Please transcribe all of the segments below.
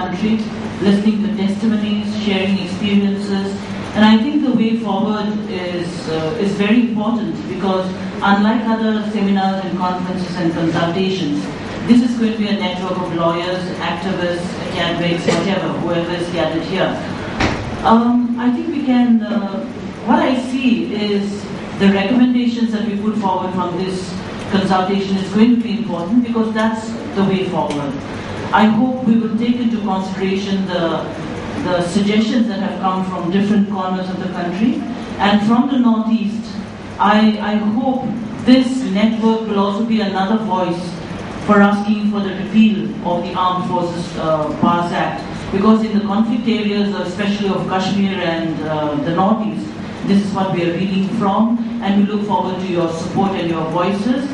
country, listening to testimonies, sharing experiences. And I think the way forward is very important because unlike other seminars and conferences and consultations, this is going to be a network of lawyers, activists, academics, whatever, whoever is gathered here. I think we can, what I see is the recommendations that we put forward from this consultation is going to be important because that's the way forward. I hope we will take into consideration the suggestions that have come from different corners of the country. And from the Northeast, I hope this network will also be another voice for asking for the repeal of the Armed Forces Powers Act. Because in the conflict areas, especially of Kashmir and the Northeast, this is what we are reading from, and we look forward to your support and your voices.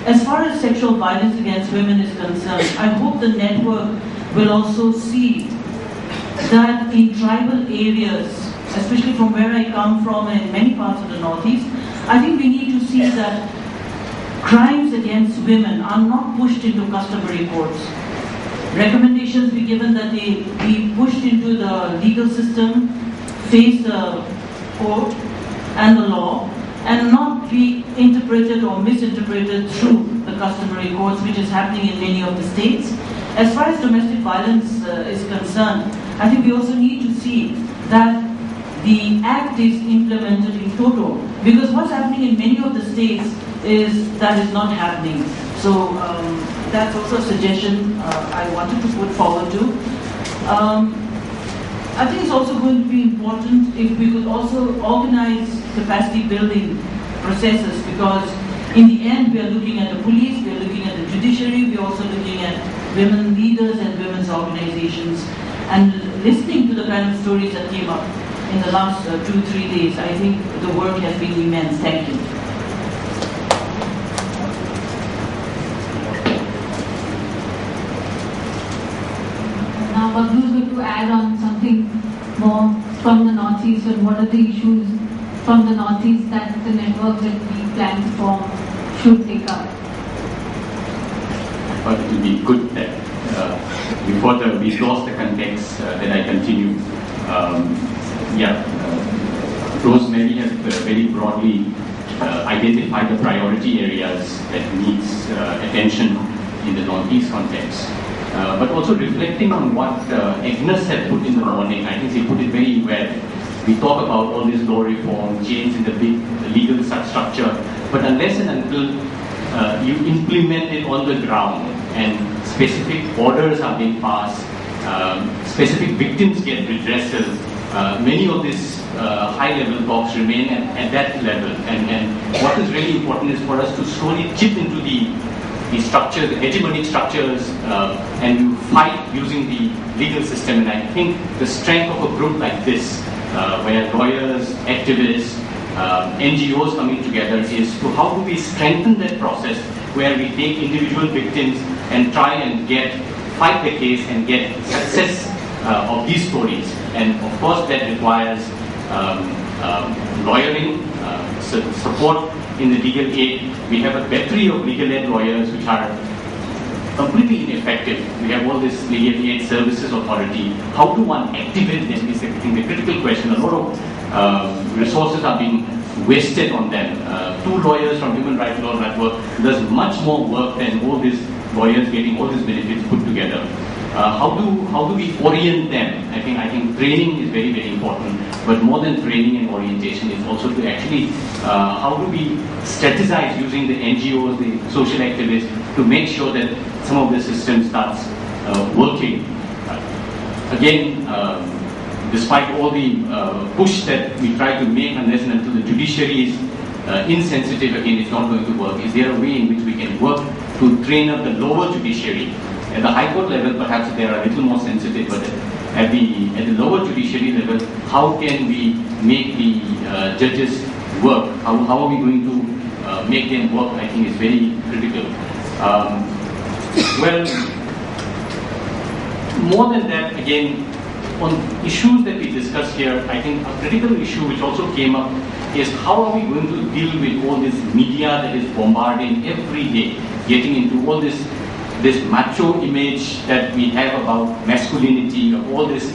As far as sexual violence against women is concerned, I hope the network will also see that in tribal areas, especially from where I come from and in many parts of the Northeast, I think we need to see that crimes against women are not pushed into customary courts. Recommendations be given that they be pushed into the legal system, face the court and the law, and not be interpreted or misinterpreted through the customary courts, which is happening in many of the states. As far as domestic violence is concerned, I think we also need to see that the act is implemented in toto, because what's happening in many of the states is that is not happening. So that's also a suggestion I wanted to put forward to. I think it's also going to be important if we could also organize capacity building processes, because in the end we are looking at the police, we are looking at the judiciary, we are also looking at women leaders and women's organizations. And listening to the kind of stories that came up in the last 2-3 days, I think the work has been immense. Thank you. Now, Baglu is going to add on something more from the Northeast, and what are the issues from the Northeast that the network that we plan to form should take up? But it will be good that before we lost the context, that I continue. Rosemary has very broadly identified the priority areas that needs attention in the Northeast context. But also reflecting on what Agnes had put in the morning, I think she put it very well. We talk about all this law reform, change in the big legal structure, but unless and until you implement it on the ground and specific orders are being passed, specific victims get redressal, many of these high-level talks remain at that level. And what is really important is for us to slowly chip into the structures, the hegemonic structures, and you fight using the legal system. And I think the strength of a group like this, where lawyers, activists, NGOs coming together, is to how do we strengthen that process where we take individual victims and try and fight the case and get success of these stories. And of course that requires lawyering, support in the legal aid. We have a battery of legal aid lawyers which are completely ineffective. We have all this legal aid services authority. How do one activate them is I think the critical question. A lot of resources are being wasted on them. 2 lawyers from Human Rights Law Network does much more work than all these lawyers getting all these benefits put together. How do we orient them? I think training is very, very important. But more than training and orientation is also to actually how do we strategize using the NGOs, the social activists, to make sure that some of the system starts working. Again, despite all the push that we try to make, unless and until the judiciary is insensitive, again, it's not going to work. Is there a way in which we can work to train up the lower judiciary? At the High Court level, perhaps they are a little more sensitive, but at the lower judiciary level, how can we make the judges work? How are we going to make them work? I think is very critical. Well, more than that, again, on issues that we discussed here, I think a critical issue which also came up is how are we going to deal with all this media that is bombarding every day, getting into all this this macho image that we have about masculinity, of all this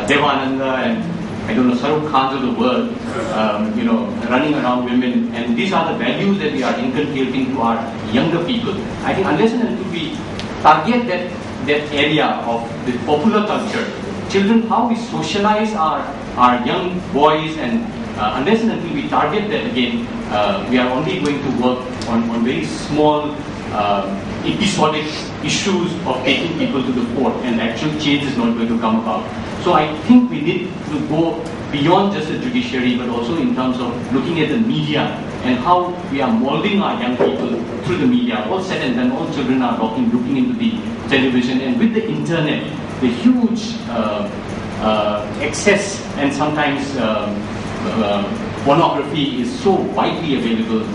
Devananda and I don't know, Saruk Khans of the world, running around women, and these are the values that we are inculcating to our younger people. I think unless and until we target that area of the popular culture, children, how we socialize our young boys, and unless and until we target that again, we are only going to work on very small episodic issues of taking people to the fore, and actual change is not going to come about. So I think we need to go beyond just the judiciary, but also in terms of looking at the media and how we are molding our young people through the media. All said and done, all children are looking into the television, and with the internet, the huge excess and sometimes pornography is so widely available.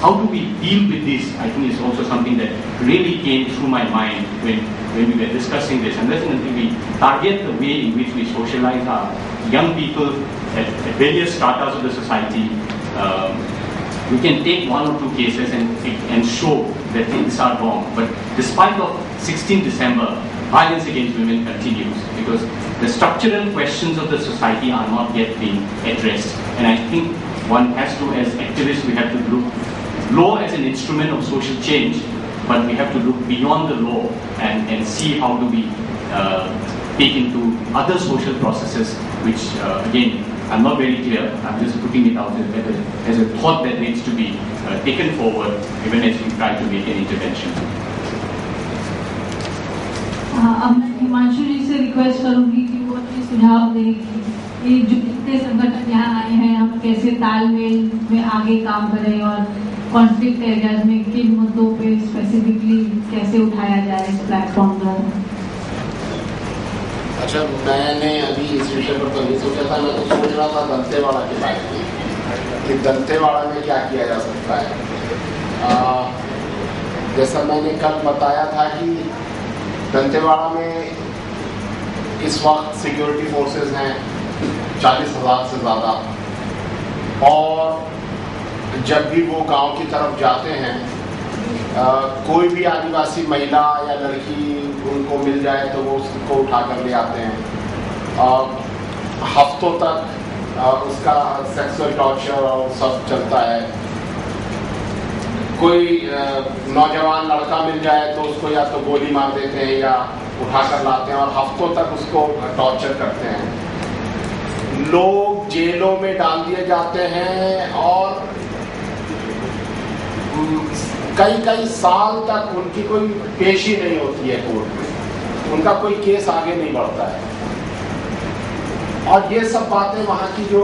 How do we deal with this? I think is also something that really came through my mind when we were discussing this. Unless and until we target the way in which we socialize our young people at various stratas of the society, we can take one or two cases and show that things are wrong. But despite of 16 December, violence against women continues because the structural questions of the society are not yet being addressed. And I think one has to, as activists, we have to look law as an instrument of social change, but we have to look beyond the law and see how do we take into other social processes, which again, I'm not very clear. I'm just putting it out as a thought that needs to be taken forward, even as we try to make an intervention. अब मैं हिमांशु जी से request करूंगी कि वो अपने सुझाव दें कि जो जितने संगठन यहाँ आए हैं, हम कैसे तालमेल में आगे काम करें और कॉन्फ्लिक्ट एरियाज में किन मुद्दों पे स्पेसिफिकली कैसे उठाया जाए इस प्लेटफॉर्म पर। अच्छा, मैंने अभी इस विषय पर तो नहीं सोचा था। मैं तो सोच रहा था दंतेवाड़ा के बारे में कि दंतेवाड़ा में क्या किया जा सकता है। जैसा मैंने कल बताया था कि दंतेवाड़ा में इस वक्त सिक्योरिटी फोर्सेस हैं 40,000 से ज़्यादा, और जब भी वो गांव की तरफ जाते हैं, कोई भी आदिवासी महिला या लड़की उनको मिल जाए तो वो उसको उठा कर ले आते हैं। हफ्तों तक उसका सेक्सुअल टॉर्चर और सब चलता है। कोई नौजवान लड़का मिल जाए तो उसको या तो गोली मार देते हैं या उठा कर लाते हैं और हफ्तों तक उसको टॉर्चर करते हैं। लोग जेलों में डाल दिए जाते हैं और कई साल तक उनकी कोई पेशी नहीं होती है कोर्ट में, उनका कोई केस आगे नहीं बढ़ता है। और ये सब बातें वहाँ की जो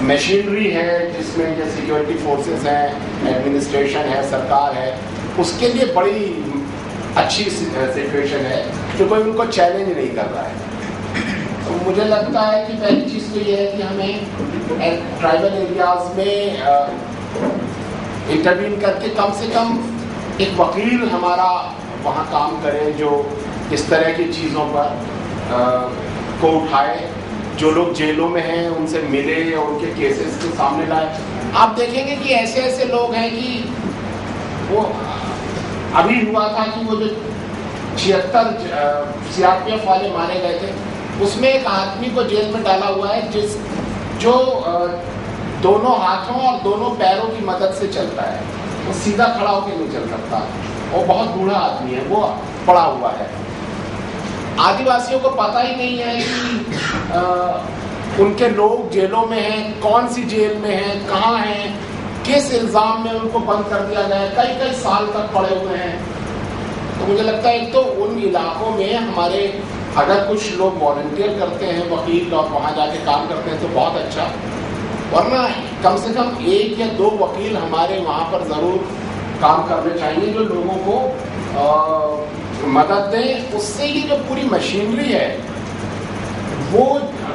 मशीनरी है, जिसमें ये सिक्योरिटी फोर्सेस हैं, एडमिनिस्ट्रेशन है, सरकार है, उसके लिए बड़ी अच्छी सिचुएशन है कि कोई उनको चैलेंज नहीं कर रहा है। तो मुझे लगता है कि पहली चीज़ तो ये है कि हमें ट्राइबल एरियाज में इंटरवीन करके कम से कम एक वकील हमारा वहाँ काम करे जो इस तरह की चीज़ों पर को उठाए, जो लोग जेलों में हैं उनसे मिले और उनके केसेस के सामने लाए। आप देखेंगे कि ऐसे ऐसे लोग हैं कि वो अभी हुआ था कि वो जो 76 CRPF वाले मारे गए थे, उसमें एक आदमी को जेल में डाला हुआ है जो दोनों हाथों और दोनों पैरों की मदद से चलता है। वो सीधा खड़ा होकर नहीं चल सकता, वो बहुत बूढ़ा आदमी है, वो पड़ा हुआ है। आदिवासियों को पता ही नहीं है कि उनके लोग जेलों में हैं, कौन सी जेल में हैं, कहाँ हैं, किस इल्ज़ाम में उनको बंद कर दिया गया है, कई साल तक पड़े हुए हैं। तो मुझे लगता है एक तो उन इलाकों में हमारे अगर कुछ लोग वॉलंटियर करते हैं वकील और वहाँ जाके काम करते हैं तो बहुत अच्छा, वरना कम से कम 1 या 2 वकील हमारे वहाँ पर ज़रूर काम करने चाहिए जो लोगों को मदद दें। उससे ये जो पूरी मशीनरी है वो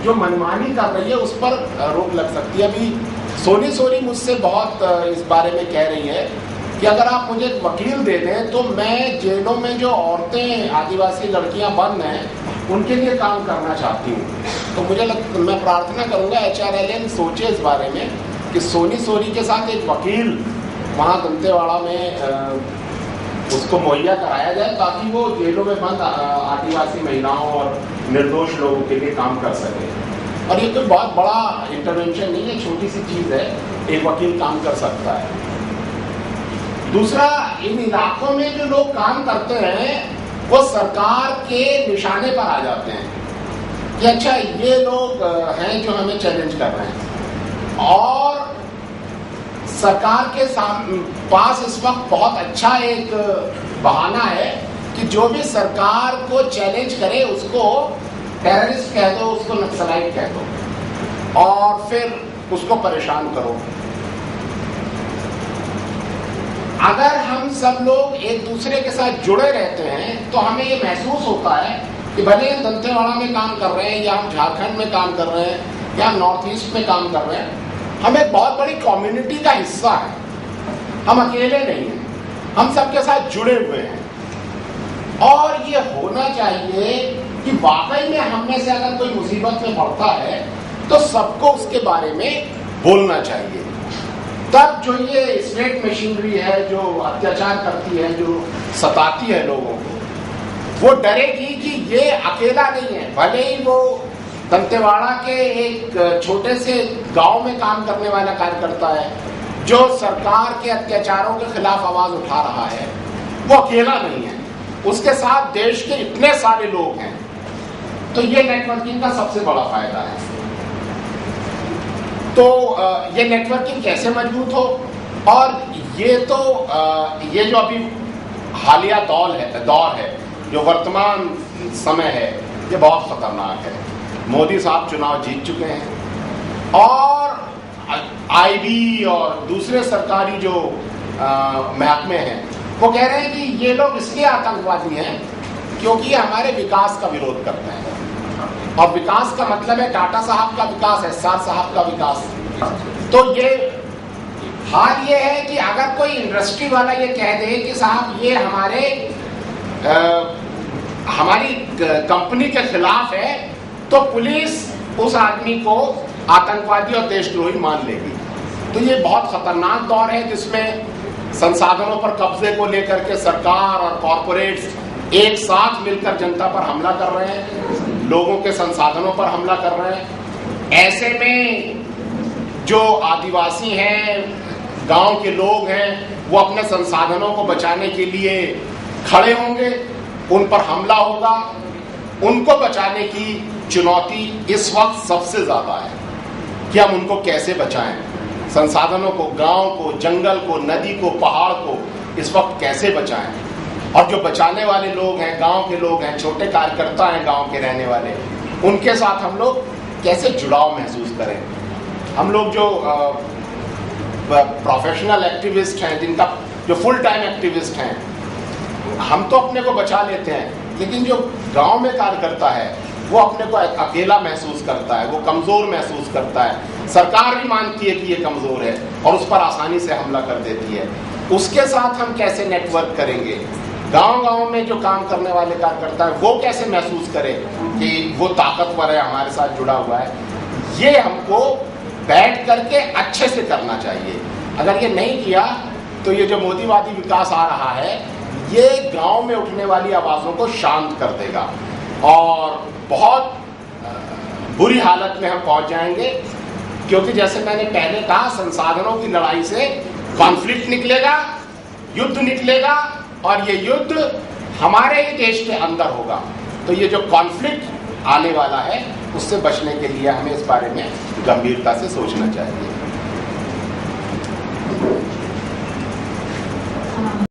जो मनमानी कर रही है उस पर रोक लग सकती है। अभी सोनी मुझसे बहुत इस बारे में कह रही है कि अगर आप मुझे एक वकील दे दें तो मैं जेलों में जो औरतें आदिवासी लड़कियां बंद हैं उनके लिए काम करना चाहती हूँ। तो मैं प्रार्थना करूँगा HRLN सोचे इस बारे में कि सोनी के साथ एक वकील वहाँ दंतेवाड़ा में उसको मुहैया कराया जाए ताकि वो जेलों में बंद आदिवासी महिलाओं और निर्दोष लोगों के लिए काम कर सके। और ये कोई बहुत बड़ा इंटरवेंशन नहीं है, छोटी सी चीज है, एक वकील काम कर सकता है। दूसरा, इन इलाकों में जो लोग काम करते हैं वो सरकार के निशाने पर आ जाते हैं कि अच्छा ये लोग हैं जो हमें चैलेंज कर रहे हैं। और सरकार के पास इस वक्त बहुत अच्छा एक बहाना है कि जो भी सरकार को चैलेंज करे उसको टेररिस्ट कह दो, उसको नक्सलाइट कह दो और फिर उसको परेशान करो। अगर हम सब लोग एक दूसरे के साथ जुड़े रहते हैं तो हमें ये महसूस होता है कि भले हम दंतेवाड़ा में काम कर रहे हैं या हम झारखंड में काम कर रहे हैं या हम नॉर्थ ईस्ट में काम कर रहे हैं, हम एक बहुत बड़ी कम्युनिटी का हिस्सा है, हम अकेले नहीं हैं, हम सबके साथ जुड़े हुए हैं। और ये होना चाहिए कि वाकई में हम में से अगर कोई मुसीबत में पड़ता है तो सबको उसके बारे में बोलना चाहिए। तब जो ये स्टेट मशीनरी है जो अत्याचार करती है, जो सताती है लोगों को, वो डरेगी कि ये अकेला नहीं है। भले ही वो दंतेवाड़ा के एक छोटे से गांव में काम करने वाला कार्यकर्ता है जो सरकार के अत्याचारों के खिलाफ आवाज उठा रहा है, वो अकेला नहीं है, उसके साथ देश के इतने सारे लोग हैं। तो ये नेटवर्किंग का सबसे बड़ा फायदा है। तो ये नेटवर्किंग कैसे मजबूत हो, और ये तो ये जो अभी हालिया दौर है जो वर्तमान समय है, ये बहुत खतरनाक है। मोदी साहब चुनाव जीत चुके हैं और आईबी और दूसरे सरकारी जो महकमे हैं वो कह रहे हैं कि ये लोग इसलिए आतंकवादी हैं क्योंकि ये हमारे विकास का विरोध करते हैं। और विकास का मतलब है टाटा साहब का विकास, एसआर साहब का विकास। तो ये हाल ये है कि अगर कोई इंडस्ट्री वाला ये कह दे कि साहब ये हमारी कंपनी के खिलाफ है, तो पुलिस उस आदमी को आतंकवादी और देशद्रोही मान लेगी। तो ये बहुत खतरनाक दौर है जिसमें संसाधनों पर कब्जे को लेकर के सरकार और कॉरपोरेट्स एक साथ मिलकर जनता पर हमला कर रहे हैं, लोगों के संसाधनों पर हमला कर रहे हैं। ऐसे में जो आदिवासी हैं, गांव के लोग हैं, वो अपने संसाधनों को बचाने के लिए खड़े होंगे, उन पर हमला होगा। उनको बचाने की चुनौती इस वक्त सबसे ज्यादा है कि हम उनको कैसे बचाएं, संसाधनों को, गांव को, जंगल को, नदी को, पहाड़ को इस वक्त कैसे बचाएं। और जो बचाने वाले लोग हैं, गांव के लोग हैं, छोटे कार्यकर्ता हैं गांव के रहने वाले, उनके साथ हम लोग कैसे जुड़ाव महसूस करें। हम लोग जो प्रोफेशनल एक्टिविस्ट हैं, जिनका जो फुल टाइम एक्टिविस्ट हैं, हम तो अपने को बचा लेते हैं, लेकिन जो गांव में कार्यकर्ता है वो अपने को अकेला महसूस करता है, वो कमजोर महसूस करता है। सरकार भी मानती है कि ये कमजोर है और उस पर आसानी से हमला कर देती है। उसके साथ हम कैसे नेटवर्क करेंगे, गांव-गांव में जो काम करने वाले कार्यकर्ता है वो कैसे महसूस करें कि वो ताकतवर है, हमारे साथ जुड़ा हुआ है। ये हमको बैठ करके अच्छे से करना चाहिए। अगर ये नहीं किया तो ये जो मोदीवादी विकास आ रहा है, ये गांव में उठने वाली आवाजों को शांत कर देगा और बहुत बुरी हालत में हम पहुंच जाएंगे। क्योंकि जैसे मैंने पहले कहा, संसाधनों की लड़ाई से कॉन्फ्लिक्ट निकलेगा, युद्ध निकलेगा, और ये युद्ध हमारे ही देश के अंदर होगा। तो ये जो कॉन्फ्लिक्ट आने वाला है, उससे बचने के लिए हमें इस बारे में गंभीरता से सोचना चाहिए।